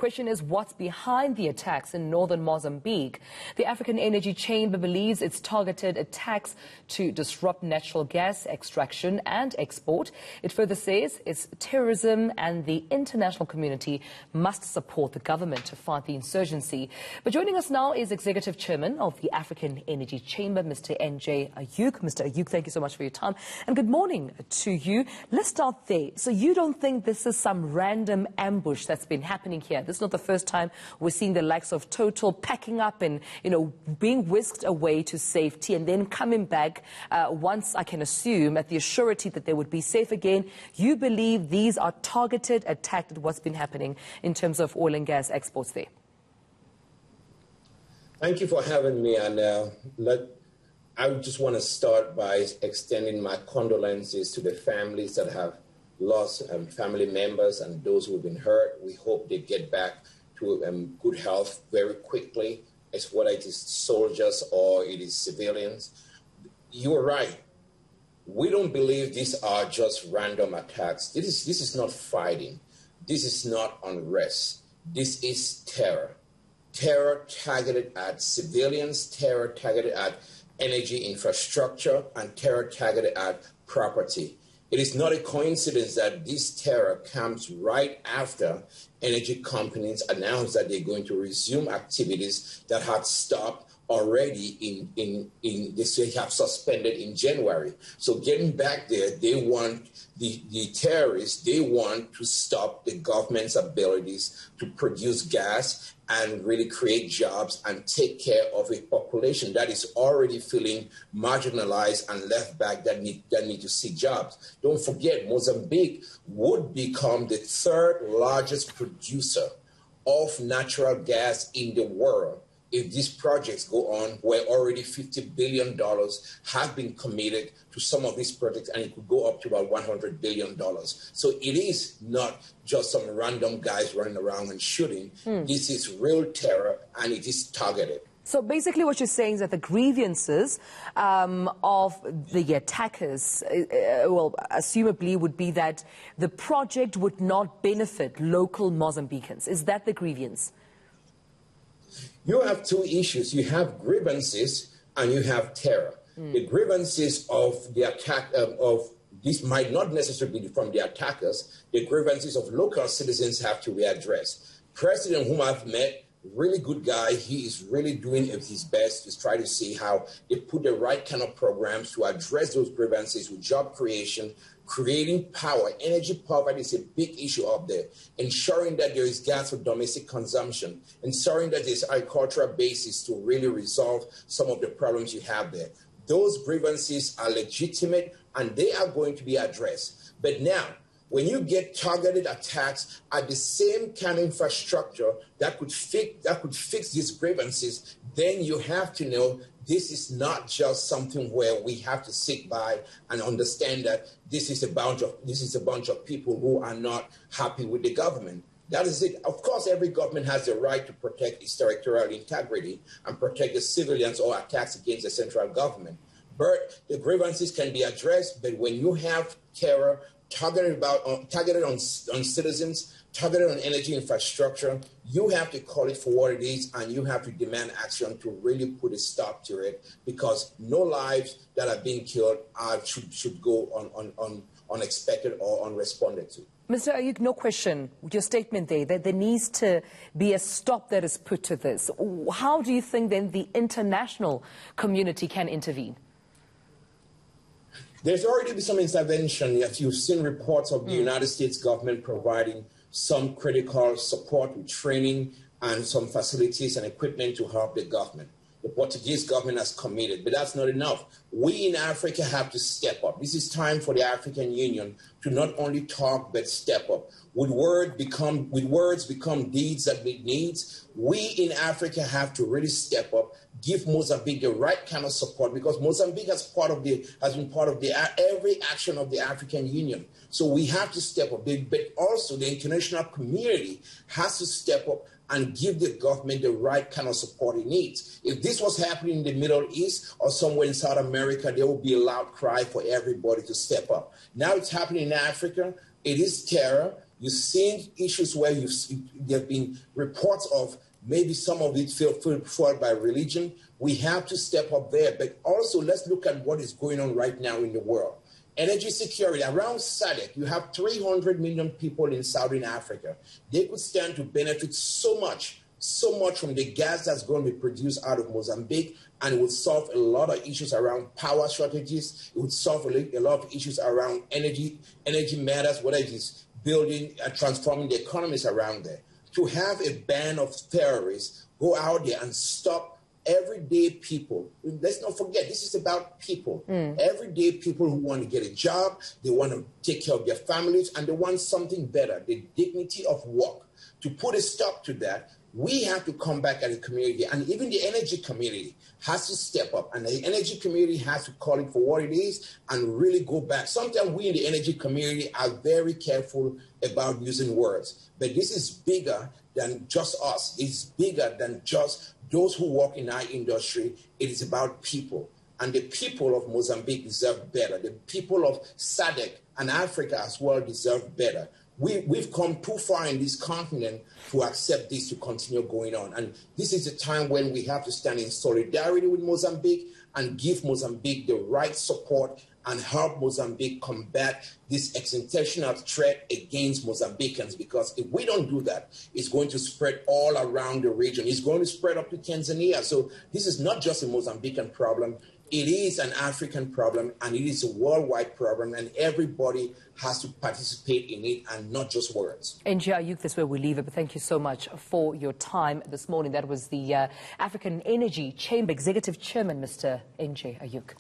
question is, what's behind the attacks in northern Mozambique? The African Energy Chamber believes it's targeted attacks to disrupt natural gas extraction and export. It further says it's terrorism and the international community must support the government to fight the insurgency. But joining us now is Executive Chairman of the African Energy Chamber, Mr. N.J. Ayuk. Mr. Ayuk, thank you so much for your time. And good morning to you. Let's start there. So you don't think this is some random ambush that's been happening here? This is not the first time we're seeing the likes of Total packing up and, being whisked away to safety and then coming back once, I can assume, at the assurity that they would be safe again. You believe these are targeted attacks at what's been happening in terms of oil and gas exports there? Thank you for having me. And I just want to start by extending my condolences to the families that have lost family members and those who have been hurt. We hope they get back to good health very quickly, as whether it is soldiers or it is civilians. You're right. We don't believe these are just random attacks. This is not fighting. This is not unrest. This is terror. Terror targeted at civilians, terror targeted at energy infrastructure, and terror targeted at property. It is not a coincidence that this terror comes right after energy companies announced that they're going to resume activities that had stopped already they have suspended in January. So getting back there, they want the terrorists, they want to stop the government's abilities to produce gas and really create jobs and take care of a population that is already feeling marginalized and left back that need to see jobs. Don't forget, Mozambique would become the third largest producer of natural gas in the world if these projects go on, where already $50 billion have been committed to some of these projects, and it could go up to about $100 billion. So it is not just some random guys running around and shooting. This is real terror, and it is targeted. So basically what you're saying is that the grievances of the attackers, assumably would be that the project would not benefit local Mozambicans. Is that the grievance? You have two issues. You have grievances and you have terror. The grievances of the attack of this might not necessarily be from the attackers. The grievances of local citizens have to be addressed. President whom I've met, really good guy. He is really doing his best to try to see how they put the right kind of programs to address those grievances with job creation, creating power. Energy poverty is a big issue up there. Ensuring that there is gas for domestic consumption, ensuring that there's agricultural basis to really resolve some of the problems you have there. Those grievances are legitimate and they are going to be addressed. But now, when you get targeted attacks at the same kind of infrastructure that could fix these grievances, then you have to know this is not just something where we have to sit by and understand that this is a bunch of people who are not happy with the government. That is it. Of course, every government has the right to protect its territorial integrity and protect the civilians or attacks against the central government. But the grievances can be addressed, but when you have terror targeted on citizens, targeted on energy infrastructure, you have to call it for what it is, and you have to demand action to really put a stop to it, because no lives that are being killed should go unexpected or unresponded to. Mr. Ayuk, no question, your statement there, that there needs to be a stop that is put to this. How do you think then the international community can intervene? There's already been some intervention. You've seen reports of the United States government providing some critical support with training and some facilities and equipment to help the government. The Portuguese government has committed, but that's not enough. We in Africa have to step up. This is time for the African Union to not only talk, but step up. With words become deeds that meet needs. We in Africa have to really step up, give Mozambique the right kind of support, because Mozambique has been part of every action of the African Union. So we have to step up, but also the international community has to step up and give the government the right kind of support it needs. If this was happening in the Middle East or somewhere in South America, there would be a loud cry for everybody to step up. Now it's happening in Africa. It is terror. You've seen issues where there have been reports of maybe some of it fueled by religion. We have to step up there. But also, let's look at what is going on right now in the world. Energy security. Around SADC, you have 300 million people in Southern Africa. They could stand to benefit so much from the gas that's going to be produced out of Mozambique, and it would solve a lot of issues around power shortages. It would solve a lot of issues around energy matters, whether it is building and transforming the economies around there. To have a band of terrorists go out there and stop everyday people. Let's not forget, this is about people. Everyday people who want to get a job, they want to take care of their families, and they want something better, the dignity of work. To put a stop to that, we have to come back as a community, and even the energy community has to step up, and the energy community has to call it for what it is and really go back. Sometimes we in the energy community are very careful about using words, but this is bigger than just us. It's bigger than just those who work in our industry. It is about people, and the people of Mozambique deserve better. The people of SADC and Africa as well deserve better. We've come too far in this continent to accept this to continue going on. And this is a time when we have to stand in solidarity with Mozambique and give Mozambique the right support and help Mozambique combat this existential threat against Mozambicans. Because if we don't do that, it's going to spread all around the region. It's going to spread up to Tanzania. So this is not just a Mozambican problem. It is an African problem, and it is a worldwide problem, and everybody has to participate in it and not just words. Ayuk, that's where we leave it, but thank you so much for your time this morning. That was the African Energy Chamber Executive Chairman, Mr. Ayuk.